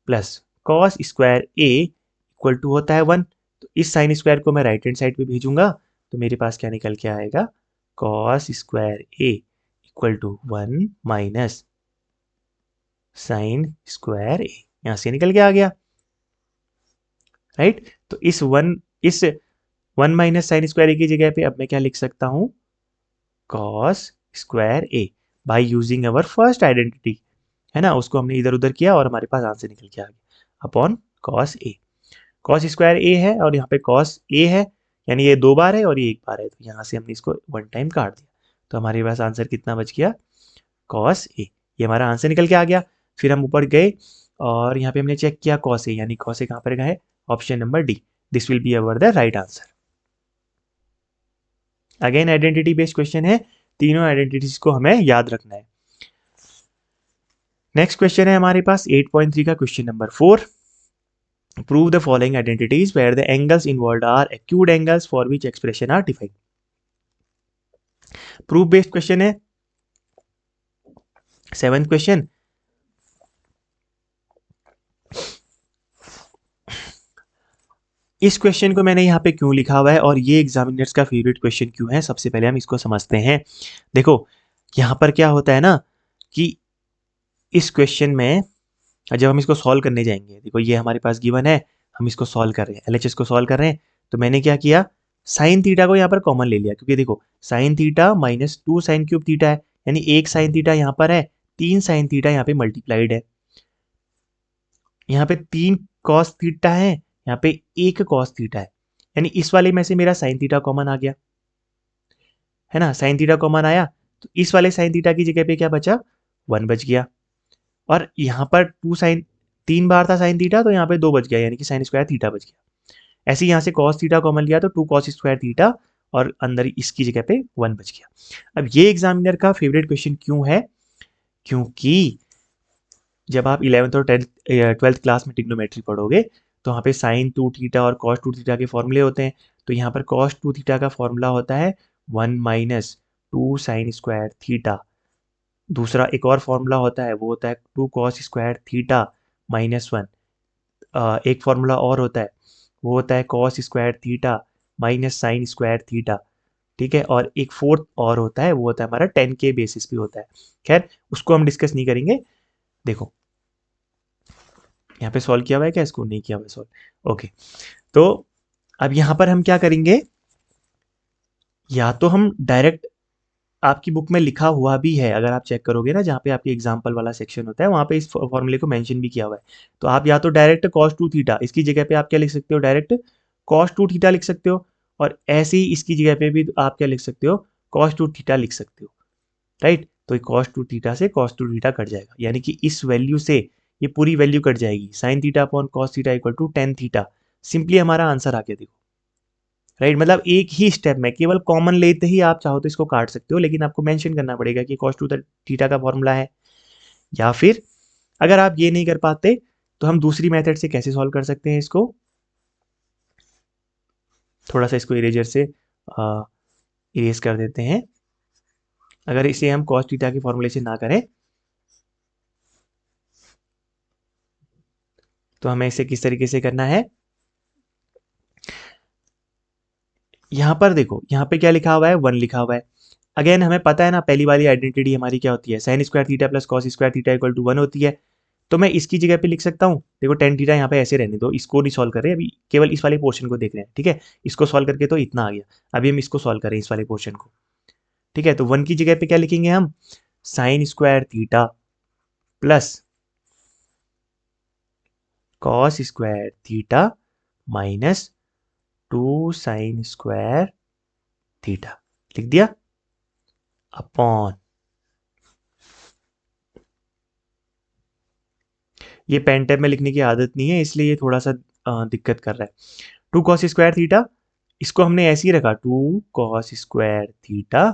plus cos square A equal to होता है 1। तो इस साइन स्क्वायर को मैं राइट हैंड साइड पे भेजूंगा तो मेरे पास क्या निकल के आएगा, cos square A equal to 1 minus sine square A, यहां से निकल के आ गया, राइट। तो इस 1 माइनस साइन स्क्वायर ए की जगह पे अब मैं क्या लिख सकता हूं, cos square A, by using our first identity, है ना, उसको हमने इधर उधर किया और हमारे पास आंसर निकल के आ गया upon cos A. Cos square ए है और यहाँ पे कॉस ए है, यानी ये 2 बार है और ये 1 बार है, तो यहाँ से हमने इसको 1 टाइम काट दिया, तो हमारे पास आंसर कितना बच गया, कॉस ए। ये हमारा आंसर निकल के आ गया। फिर हम ऊपर गए और यहाँ पे हमने चेक किया कॉस ए, यानी कॉस ए कहाँ पर गया है, option number D, this will be our the right answer. Again identity based question है, तीनों आइडेंटिटीज को हमें याद रखना है। नेक्स्ट क्वेश्चन है हमारे पास 8.3 का question number 4। Prove the following identities where the angles involved are acute angles for which expression are defined. Proof based question है। 7th क्वेश्चन, इस क्वेश्चन को मैंने यहाँ पे क्यों लिखा हुआ है और ये एग्जामिनर्स का फेवरेट क्वेश्चन क्यों है, सबसे पहले हम इसको समझते हैं। देखो यहाँ पर क्या होता है ना कि इस क्वेश्चन में जब हम इसको सॉल्व करने जाएंगे, देखो ये हमारे पास गिवन है, हम इसको सॉल्व कर रहे हैं, एलएचएस को सॉल्व कर रहे हैं, तो मैंने क्या किया, साइन थीटा को यहाँ पर कॉमन ले लिया, क्योंकि देखो sign theta minus 2 sine cube theta है, यानी 1 साइन थीटा यहाँ पर है, 3 साइन थीटा यहाँ पे मल्टीप्लाइड है, यहाँ पे 3 कॉस थीटा है, यहाँ पे 1 कॉस थीटा है, यानी इस वाले में से मेरा साइन थीटा कॉमन आ गया, है ना, साइन थीटा कॉमन आया, तो इस वाले साइन थीटा की जगह पे क्या बचा, 1 बच गया, और यहाँ पर 3 बार था साइन थीटा, तो यहाँ पे 2 बच गया, यानी कि साइन स्क्वायर थीटा बच गया। ऐसे ही यहाँ से कॉस थीटा कॉमन लिया तो 2 कॉस स्क्वायर थीटा, और अंदर इसकी जगह पे 1 बच गया। अब ये एग्जामिनर का फेवरेट क्वेश्चन क्यों है, क्योंकि जब आप 11th और 12th क्लास में ट्रिग्नोमेट्री पढ़ोगे तो वहाँ पे साइन 2 थीटा और कॉस 2 थीटा के फॉर्मूले होते हैं। तो यहाँ पर कॉस 2 थीटा का फॉर्मूला होता है 1 माइनस 2 साइन स्क्वायर थीटा। दूसरा एक और फॉर्मूला होता है, वो होता है 2 कॉस स्क्वायर थीटा माइनस 1। एक फॉर्मूला और होता है, वो होता है cos square theta minus sine square theta, ठीक है। और एक फोर्थ और होता है, वो होता है हमारा 10 के बेसिस पे होता है। खैर उसको हम डिस्कस नहीं करेंगे। देखो यहाँ पे सॉल्व किया हुआ है क्या, इसको नहीं किया हुआ है सॉल्व, ओके। तो अब यहाँ पर हम क्या करेंगे, या तो हम डायरेक्ट, आपकी बुक में लिखा हुआ भी है, अगर आप चेक करोगे ना जहाँ पे आपके एग्जाम्पल वाला सेक्शन होता है वहाँ पे इस फॉर्मूले को मेंशन भी किया हुआ है। तो आप या तो डायरेक्ट cos 2 थीटा, इसकी जगह पे आप क्या लिख सकते हो, डायरेक्ट cos 2 थीटा लिख सकते हो, और ऐसे ही इसकी जगह पे भी आप क्या लिख सकते हो, cos 2 थीटा लिख सकते हो, राइट। तो cos 2 थीटा से cos 2 थीटा कट जाएगा, यानी कि इस वैल्यू से ये पूरी वैल्यू कट जाएगी, sine theta upon cos theta equal to 10 theta. Simply हमारा आंसर आ गया, देखो, राइट। मतलब एक ही स्टेप में केवल कॉमन लेते ही आप चाहो तो इसको काट सकते हो, लेकिन आपको मेंशन करना पड़ेगा कि cos 2 थीटा का फॉर्मूला है। या फिर अगर आप ये नहीं कर पाते तो हम दूसरी मेथड से कैसे सॉल्व कर सकते हैं इसको, थोड़ा सा इसको इरेजर से इरेज कर देते हैं। अगर इसे हम cos थीटा की फॉर्मूले से ना करें तो हमें इसे किस तरीके से करना है, यहां पर देखो, यहाँ पे क्या लिखा हुआ है, 1 लिखा हुआ है। अगेन हमें पता है ना, पहली वाली आइडेंटिटी हमारी क्या होती है, sine square theta plus cos square theta equal to 1 होती है। तो मैं इसकी जगह पे लिख सकता हूँ, देखो 10 थीटा यहाँ पे ऐसे रहने दो, इसको नहीं सॉल्व कर रहे अभी, केवल इस वाले पोर्शन को देख रहे हैं, ठीक है। इसको सॉल्व करके तो इतना आ गया, अभी हम इसको सॉल्व करें इस वाले पोर्शन को, ठीक है। तो 1 की जगह पे क्या लिखेंगे हम, sign square theta plus cos square theta minus 2 sign square theta, लिख दिया, अपॉन, ये पेन टैब में लिखने की आदत नहीं है इसलिए ये थोड़ा सा दिक्कत कर रहा है। 2 कॉस स्क्वायर थीटा, इसको हमने ऐसे ही रखा, 2 cos square theta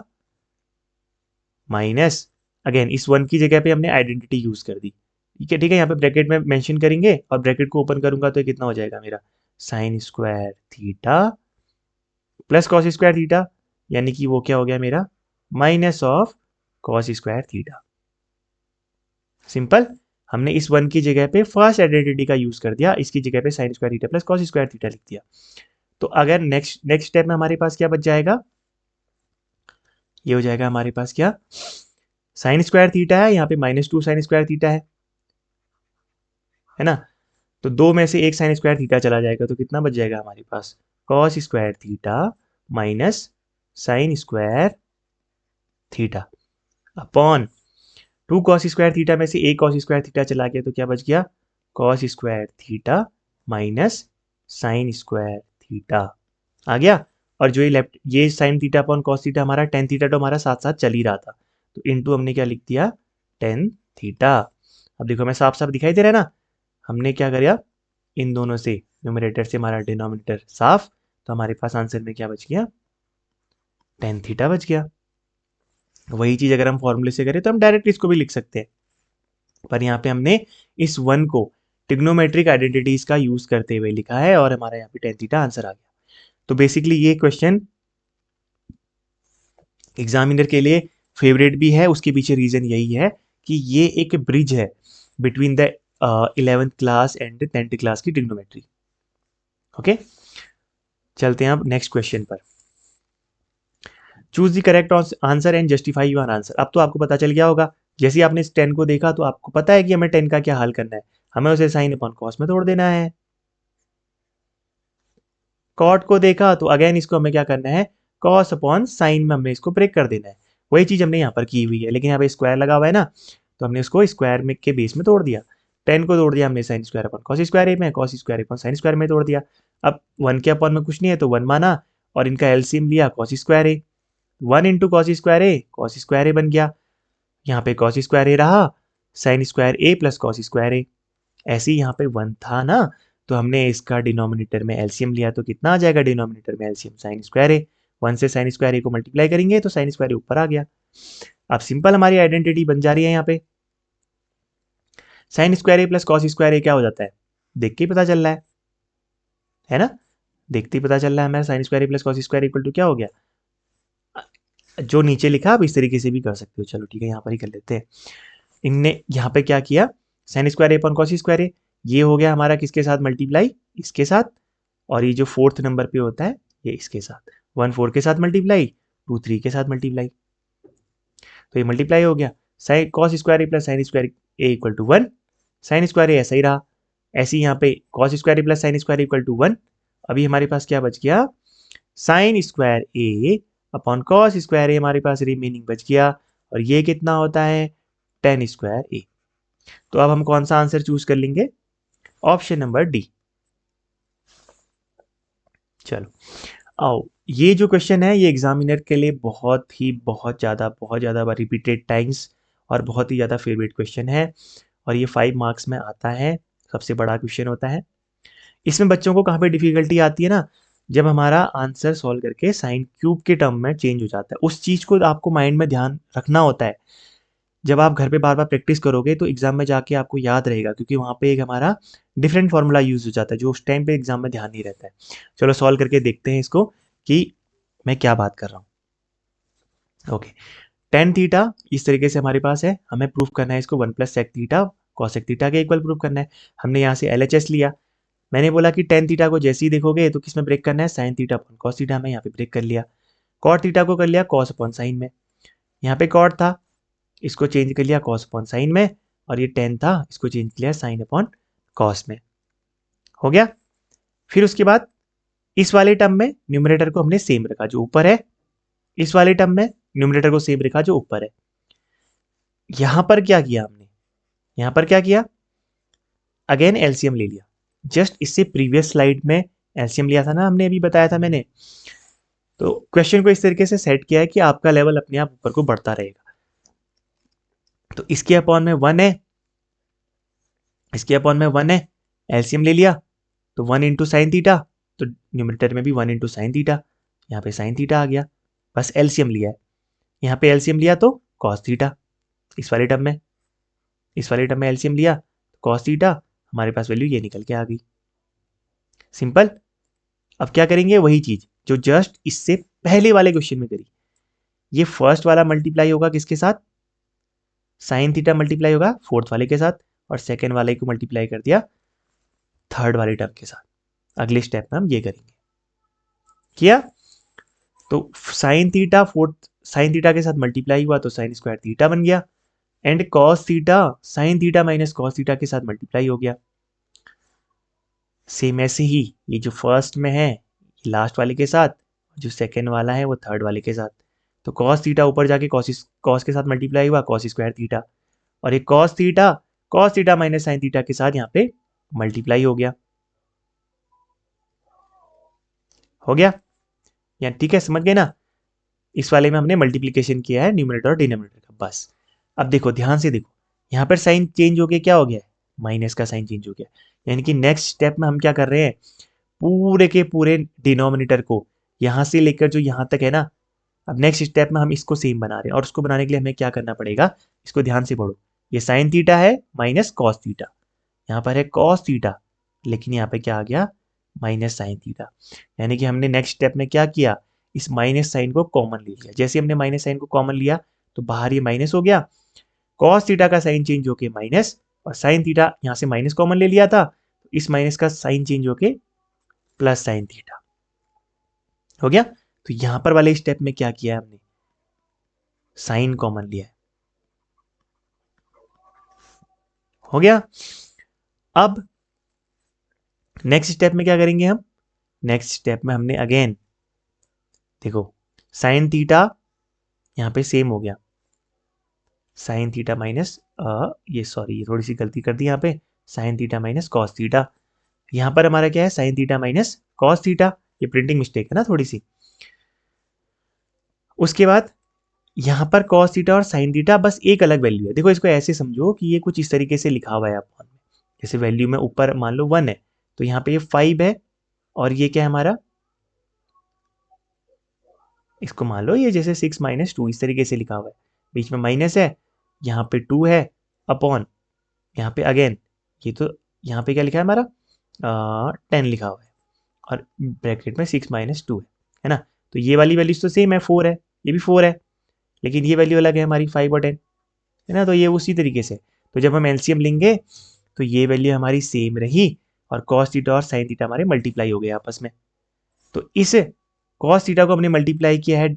minus, again इस 1 की जगह पे हमने आइडेंटिटी यूज कर दी, ठीक है, ठीक है। यहाँ पे ब्रैकेट में मेंशन करेंगे और ब्रैकेट को ओपन करूंगा तो ये कितना हो जाएगा मेरा, sign square theta plus cos square theta, यानी कि वो क्या हो गया मेरा, minus of cos square theta. Simple. हमने इस 1 की जगह पे फर्स्ट आइडेंटिटी का यूज कर दिया, इसकी जगह पे sign square theta plus cos square theta लिख दिया। तो अगर नेक्स्ट स्टेप में हमारे पास क्या बच जाएगा, ये हो जाएगा हमारे पास क्या, साइन स्क्वायर थीटा है, यहाँ पे -2 साइन स्क्वायर थीटा है ना। तो दो में से एक साइन स्क्वायर थीटा चला जाएगा, तो कितना बच जाएगा हमारे पास, cos square theta minus sine square theta upon 2 cos square theta में से एक कॉस स्क्वायर थीटा चला गया, तो क्या बच गया, cos square theta minus sine square theta आ गया। और जो ये लेफ्ट ये sine theta upon cos theta हमारा टेन थीटा तो हमारा साथ साथ चल ही रहा था, तो इनटू हमने क्या लिख दिया, टेन थीटा। अब देखो मैं साफ साफ दिखाई दे रहा है ना, हमने क्या किया, इन दोनों से न्यूमरेटर से हमारा डिनोमिनेटर साफ, तो हमारे पास आंसर में क्या बच गया, टेन थीटा बच गया। वही चीज अगर हम फॉर्मूले से करें तो हम डायरेक्ट इसको भी लिख सकते हैं, पर यहाँ पे हमने इस 1 को ट्रिग्नोमेट्रिक आइडेंटिटीज का यूज करते हुए लिखा है और हमारा यहाँ पे टेन थीटा आंसर आ गया। तो बेसिकली ये क्वेश्चन एग्जामिनर के लिए फेवरेट भी है, उसके पीछे रीजन यही है कि ये एक ब्रिज है between the 11th class and 10th class की ट्रिग्नोमेट्री। ओके, चलते हैं अब नेक्स्ट क्वेश्चन पर। Choose the correct answer and justify your answer. अब तो आपको पता चल गया होगा, जैसे ही आपने इस 10 को देखा तो आपको पता है कि हमें 10 का क्या हल करना है, हमें उसे साइन अपॉन कॉस में तोड़ देना है। कॉट को देखा तो अगेन इसको हमें क्या करना है, कॉस अपॉन साइन में हमें इसको ब्रेक कर देना है। वही चीज हमने यहाँ पर की हुई है, लेकिन यहाँ पे स्क्वायर लगा हुआ है ना, तो हमने उसको स्क्वायर में के बेस में तोड़ दिया। 10 को तोड़ दिया हमने sine square upon cos square A में, cos square upon sine square में तोड़ दिया। अब 1 के अपॉन में कुछ नहीं है तो 1 माना और इनका एलसीएम लिया कॉस स्क्वायर ए, 1 इंटू कॉस स्क्वायर ए बन गया। यहाँ पे कॉस स्क्वायर ए रहा, sign square A plus cos square ए। ऐसे ही यहाँ पे 1 था ना, तो हमने इसका डिनोमिनेटर में एलसीएम लिया, तो कितना आ जाएगा डिनोमिनेटर में एलसीएम, साइन स्क्वायर ए। 1 से साइन स्क्वायर ए को मल्टीप्लाई करेंगे तो साइन स्क्वायर ए ऊपर आ गया। अब सिंपल हमारी आइडेंटिटी बन जा रही है यहाँ पे, sign square A plus cos square ए क्या हो जाता है, देख के ही पता चल रहा है ना, देखते ही पता चल रहा है हमारा sine square A plus cos square equal to क्या हो गया, जो नीचे लिखा आप इस तरीके से भी कर सकते हो। चलो ठीक है, यहाँ पर ही कर लेते हैं। इनने यहाँ पे क्या किया, sign square A upon cos square ए, ये हो गया हमारा किसके साथ मल्टीप्लाई, इसके साथ, और ये जो 4th नंबर पे होता है ये इसके साथ, 1 4 के साथ मल्टीप्लाई, 2 3 के साथ मल्टीप्लाई, तो ये मल्टीप्लाई हो गया। Sine cos square A plus sine square A equal to 1, sine square A ऐसा ही रहा, ऐसे ही यहाँ पे cos square A plus sine square equal to 1। अभी हमारे पास क्या बच गया, sine square A upon cos square A हमारे पास रिमेनिंग बच गया, और ये कितना होता है, टेन स्क्वायर ए। तो अब हम कौन सा आंसर चूज कर लेंगे, ऑप्शन नंबर डी। चलो आओ, ये जो क्वेश्चन है ये एग्जामिनर के लिए बहुत ज़्यादा रिपीटेड टाइम्स और बहुत ही ज़्यादा फेवरेट क्वेश्चन है, और ये 5 मार्क्स में आता है, सबसे बड़ा क्वेश्चन होता है। इसमें बच्चों को कहाँ पे डिफिकल्टी आती है ना, जब हमारा आंसर सॉल्व करके साइन क्यूब के टर्म में चेंज हो जाता है, उस चीज़ को आपको माइंड में ध्यान रखना होता है। जब आप घर पे बार बार प्रैक्टिस करोगे तो एग्जाम में जाके आपको याद रहेगा, क्योंकि वहाँ पे एक हमारा डिफरेंट फॉर्मूला यूज हो जाता है जो उस टाइम पे एग्जाम में ध्यान नहीं रहता है। चलो सॉल्व करके देखते हैं इसको कि मैं क्या बात कर रहा हूँ। ओके, टेन थीटा इस तरीके से हमारे पास है, हमें प्रूफ करना है इसको 1 plus sec theta cosec theta के इक्वल प्रूफ करना है। हमने यहाँ से एलएचएस लिया, मैंने बोला कि टेन थीटा को जैसे ही देखोगे तो किस में ब्रेक करना है, sine theta upon cos theta में, यहाँ पे ब्रेक कर लिया। कॉट थीटा को कर लिया कॉस अपॉन साइन में, यहाँ पे कॉट था इसको चेंज कर लिया कॉस अपॉन साइन में, और ये टेन था इसको चेंज किया साइन अपॉन कॉस में, हो गया। फिर उसके बाद इस वाले टर्म में न्यूमरेटर को हमने सेम रखा जो ऊपर है, इस वाले टर्म में न्यूमरेटर को सेम रखा जो ऊपर है। यहां पर क्या किया हमने, यहां पर क्या किया, अगेन एलसीएम ले लिया, जस्ट इससे प्रीवियस स्लाइड में एलसीएम लिया था ना हमने, अभी बताया था मैंने। तो क्वेश्चन को इस तरीके से सेट किया है कि आपका लेवल अपने आप ऊपर को बढ़ता रहेगा। तो इसके अपॉन में 1 है, इसके अपॉन में 1 है, एलसीएम ले लिया तो 1 इंटू साइन थीटा, तो न्यूमरेटर में भी 1 इंटू साइन थीटा, यहाँ पे साइन थीटा आ गया, बस एलसीएम लिया है। यहाँ पे एलसीएम लिया तो कॉस थीटा, इस वाले टर्म में, इस वाले टर्म में एलसीएम लिया कॉस थीटा, हमारे पास वैल्यू ये निकल के आ गई, सिंपल। अब क्या करेंगे, वही चीज जो जस्ट इससे पहले वाले क्वेश्चन में करी, ये फर्स्ट वाला मल्टीप्लाई होगा किसके साथ, साइन थीटा मल्टीप्लाई होगा 4th वाले के साथ, और सेकेंड वाले को मल्टीप्लाई कर दिया थर्ड वाले टर्म के साथ। अगले स्टेप में हम ये करेंगे। किया तो sine theta fourth sine theta के साथ मल्टीप्लाई हुआ तो साइन स्क्वायर थीटा बन गया, and cos theta sine theta minus cos theta के साथ मल्टीप्लाई हो गया। सेम ऐसे ही ये जो फर्स्ट में है लास्ट वाले के साथ, जो सेकेंड वाला है वो थर्ड वाले के साथ। तो कॉस थीटा ऊपर जाके कॉस के साथ मल्टीप्लाई हुआ कॉस स्क्वायर थीटा, और ये cos theta minus sine theta के साथ यहाँ पे मल्टीप्लाई हो गया। या ठीक है, समझ गए ना। इस वाले में हमने मल्टीप्लीकेशन किया है न्यूमरेटर और डिनोमिनेटर का, बस। अब देखो ध्यान से देखो, यहाँ पर साइन चेंज हो गया, क्या हो गया, माइनस का साइन चेंज हो गया। यानी कि नेक्स्ट स्टेप में हम क्या कर रहे हैं, पूरे के पूरे डिनोमिनेटर को यहाँ से लेकर जो यहाँ तक है ना, अब नेक्स्ट स्टेप में हम इसको सेम बना रहे हैं। और उसको बनाने के लिए हमें क्या करना पड़ेगा, इसको ध्यान से पढ़ो। ये साइन थीटा है माइनस कॉस थीटा, यहाँ पर है कॉस थीटा, लेकिन यहाँ पे क्या आ गया, माइनस साइन थीटा। यानी कि हमने नेक्स्ट स्टेप में क्या किया, इस माइनस साइन को कॉमन ले लिया। जैसे हमने माइनस साइन को कॉमन लिया तो बाहर ये माइनस हो गया, कॉस थीटा का साइन चेंज होके माइनस, और साइन थीटा यहाँ से माइनस कॉमन ले लिया था, तो इस माइनस का साइन चेंज होके प्लस साइन थीटा हो गया। तो यहां पर वाले स्टेप में क्या किया है हमने, साइन कॉमन लिया है, हो गया। अब नेक्स्ट स्टेप में क्या करेंगे हम, नेक्स्ट स्टेप में हमने अगेन देखो साइन थीटा यहाँ पे सेम हो गया, साइन थीटा माइनस ये सॉरी थोड़ी सी गलती कर दी यहाँ पे, sign theta minus cos theta. यहाँ पर हमारा क्या है, sine theta minus cos theta, ये प्रिंटिंग मिस्टेक है ना थोड़ी सी। उसके बाद यहाँ पर कॉस थीटा और साइन थीटा बस एक अलग वैल्यू है। देखो इसको ऐसे समझो कि ये कुछ इस तरीके से लिखा हुआ है अपॉन में, जैसे वैल्यू में ऊपर मान लो 1 है, तो यहाँ पे ये 5 है, और ये क्या है हमारा, इसको मान लो ये जैसे 6 माइनस 2 इस तरीके से लिखा हुआ है, बीच में माइनस है, यहाँ पे 2 है, अपॉन यहाँ पे अगेन ये तो यहाँ पे क्या लिखा है हमारा 10 लिखा हुआ है, और ब्रैकेट में 6 माइनस 2 है ना। तो ये वाली वैल्यूज तो सेम है, 4 है, ये भी 4 है, लेकिन ये वैल्यू अलग है हमारी 5 और 10 है ना। तो ये उसी तरीके से, तो जब हम एलसीएम लेंगे तो ये वैल्यू हमारी सेम रही, और कॉस थीटा और साइन थीटा हमारे मल्टीप्लाई हो गए आपस में। तो इस कॉस थीटा को हमने मल्टीप्लाई किया है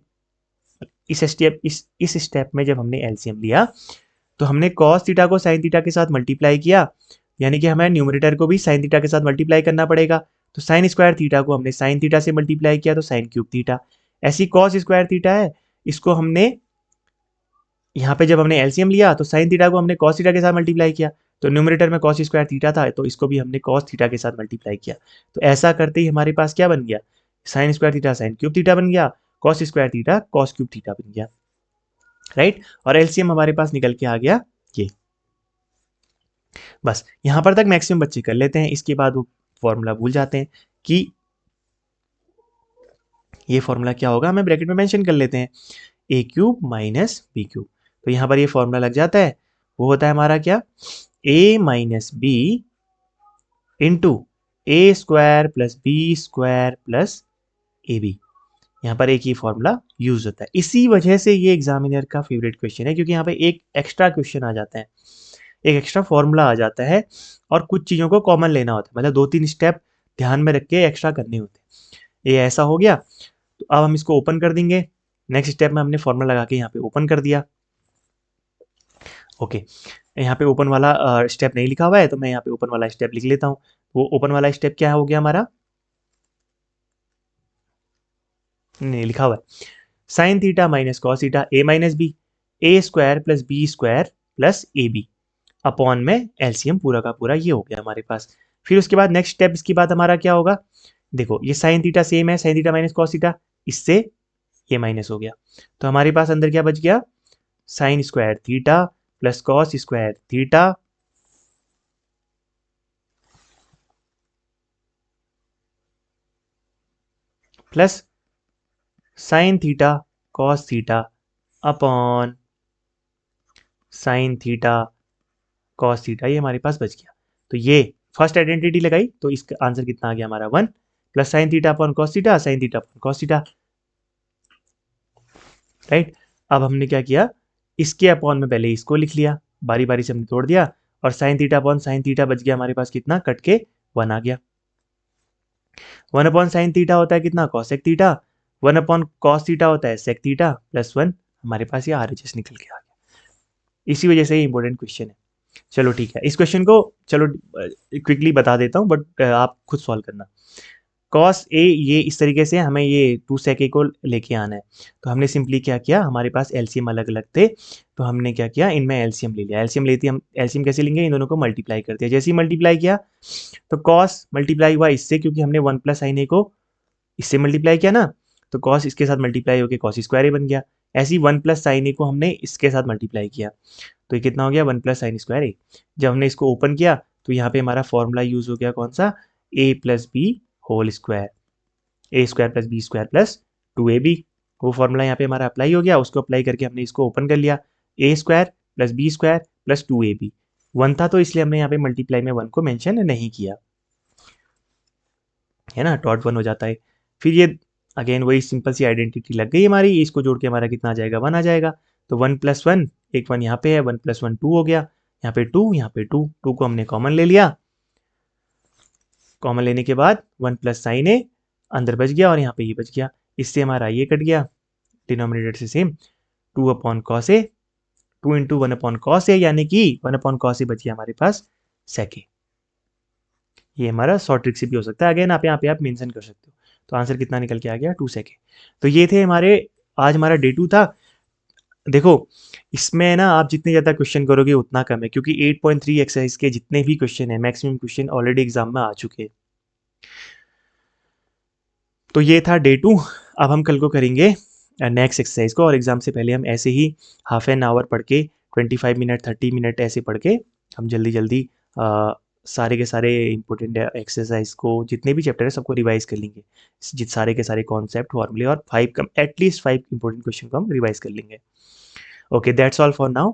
इस स्टेप में। जब हमने एलसीएम लिया तो हमने कॉस थीटा को साइन थीटा के साथ मल्टीप्लाई किया, यानी कि हमें न्यूमरेटर को भी साइन थीटा के साथ मल्टीप्लाई करना पड़ेगा। तो साइन स्क्वायर थीटा को हमने साइन थीटा से मल्टीप्लाई किया तो साइन क्यूब थीटा। ऐसी कॉस स्क्वायर थीटा है, इसको हमने यहाँ पे जब हमने एलसीएम लिया तो साइन थीटा को हमने कॉस थीटा के साथ मल्टीप्लाई किया, तो न्यूमरेटर में कॉस स्क्वायर थीटा था, तो इसको भी हमने कॉस थीटा के साथ मल्टीप्लाई किया। तो ऐसा करते ही हमारे पास क्या बन गया, sine square theta sine cube theta बन गया, cos square theta cos cube theta बन गया, राइट। और एलसीएम हमारे पास निकल के आ गया ये। बस यहां पर तक मैक्सिमम बच्चे कर लेते हैं, इसके बाद वो फॉर्मूला भूल जाते हैं कि ये फॉर्मूला क्या होगा, हमें ब्रैकेट में मेंशन कर लेते हैं, ए क्यूब माइनस बी क्यूब। तो यहाँ पर ये फॉर्मूला लग जाता है, वो होता है हमारा क्या, A minus B into A square plus B square plus A B. यहाँ पर एक ही फॉर्मूला यूज होता है, इसी वजह से ये एग्जामिनर का फेवरेट क्वेश्चन है, क्योंकि यहाँ पे एक एक्स्ट्रा क्वेश्चन आ जाता है, एक एक्स्ट्रा फॉर्मूला आ जाता है, और कुछ चीज़ों को कॉमन लेना होता है, मतलब 2-3 स्टेप ध्यान में रख के एक्स्ट्रा करने होते हैं। ये ऐसा हो गया, तो अब हम इसको ओपन कर देंगे। नेक्स्ट स्टेप में हमने फॉर्मूला लगा के यहाँ पे ओपन कर दिया। ओके, यहाँ पे ओपन वाला स्टेप नहीं लिखा हुआ है, तो मैं यहाँ पे ओपन वाला स्टेप लिख लेता हूँ। वो ओपन वाला स्टेप क्या हो गया हमारा, नहीं लिखा हुआ है, sine theta minus cos theta A minus B, A square plus B square plus A B, upon में एलसीएम पूरा का पूरा ये हो गया हमारे पास। फिर उसके बाद नेक्स्ट स्टेप इसके बाद हमारा क्या होगा, देखो ये साइन थीटा सेम है, sine theta minus cos theta, इससे ये माइनस हो गया, तो हमारे पास अंदर क्या बच गया, sine square theta plus cos square theta plus sign theta cos theta upon sine theta cos theta, ये हमारे पास बच गया। तो ये फर्स्ट आइडेंटिटी लगाई, तो इसका आंसर कितना आ गया हमारा 1 plus sign theta upon cos theta, sine theta upon cos theta, right. अब हमने क्या किया, इसके अपॉन में पहले इसको लिख लिया, बारी बारी से हमने तोड़ दिया, और sign theta upon sine theta बच गया हमारे पास कितना, कट के 1 आ गया। 1 अपॉन साइन थीटा होता है कितना, cosec theta. 1 upon cos theta होता है सेक थीटा, +1 हमारे पास ये RHS निकल के आ गया। इसी वजह से ये इंपॉर्टेंट क्वेश्चन है। चलो ठीक है, इस क्वेश्चन को चलो क्विकली बता देता हूँ, बट आप खुद सॉल्व करना। कॉस ए ये इस तरीके से हमें ये 2 sec a को लेके आना है। तो हमने सिंपली क्या किया, हमारे पास एलसीएम अलग अलग थे, तो हमने क्या किया, इनमें एलसीएम ले लिया। एलसीएम लेती हम एलसीएम कैसे लेंगे, इन दोनों को मल्टीप्लाई कर दिया। जैसे ही मल्टीप्लाई किया तो कॉस मल्टीप्लाई हुआ इससे, क्योंकि हमने 1 प्लस साइन ए को इससे मल्टीप्लाई किया ना, तो कॉस इसके साथ मल्टीप्लाई होकर कॉस स्क्वायर ए बन गया। ऐसे ही 1 प्लस साइन ए को हमने इसके साथ मल्टीप्लाई किया, तो ये कितना हो गया, 1 प्लस साइन स्क्वायर ए। जब हमने इसको ओपन किया तो यहाँ पे हमारा फॉर्मूला यूज हो गया कौन सा, a plus B whole square, A square plus B square plus 2ab। वो फॉर्मूला यहाँ पे हमारा अप्लाई हो गया, उसको अप्लाई करके हमने इसको ओपन कर लिया, A square plus B square plus 2ab। 1 था तो इसलिए हमने यहाँ पे मल्टीप्लाई में 1 को मेंशन नहीं किया, है ना, डॉट 1 हो जाता है। फिर ये अगेन वही सिंपल सी आइडेंटिटी लग गई हमारी, इसको जोड़ के हमारा कितना आ जाएगा, 1 आ जाएगा। तो 1 प्लस 1, एक 1 यहाँ पे है, 1 प्लस 1 2 हो गया, यहाँ पे 2, यहाँ पे 2, 2 को हमने कॉमन ले लिया। कॉमन लेने के बाद 1 प्लस साइन ए अंदर बच गया और यहाँ पे ये बच गया, इससे हमारा ये कट गया, डिनोमिनेटर से same, 2 upon cos A, 2 into 1 upon cos A, यानी कि 1 अपॉन कॉस ए बच गया हमारे पास सेक ए। ये हमारा शॉर्ट ट्रिक से भी हो सकता है, अगेन आप यहाँ पे आप मेंशन कर सकते हो। तो आंसर कितना निकल के आ गया, 2 सेक ए। तो ये थे हमारे, आज हमारा डे 2 था। देखो इसमें ना आप जितने ज़्यादा क्वेश्चन करोगे उतना कम है, क्योंकि 8.3 एक्सरसाइज के जितने भी क्वेश्चन है मैक्सिमम क्वेश्चन ऑलरेडी एग्जाम में आ चुके हैं। तो ये था डे 2। अब हम कल को करेंगे नेक्स्ट एक्सरसाइज को, और एग्जाम से पहले हम ऐसे ही हाफ एन आवर पढ़ के 25 मिनट 30 मिनट ऐसे पढ़ के हम जल्दी जल्दी सारे के सारे इंपॉर्टेंट एक्सरसाइज को, जितने भी चैप्टर है सबको रिवाइज कर लेंगे, जित सारे के सारे कॉन्सेप्ट फॉर्मूले और 5 एटलीस्ट 5 इंपॉर्टेंट क्वेश्चन को हम रिवाइज कर लेंगे। Okay, that's all for now.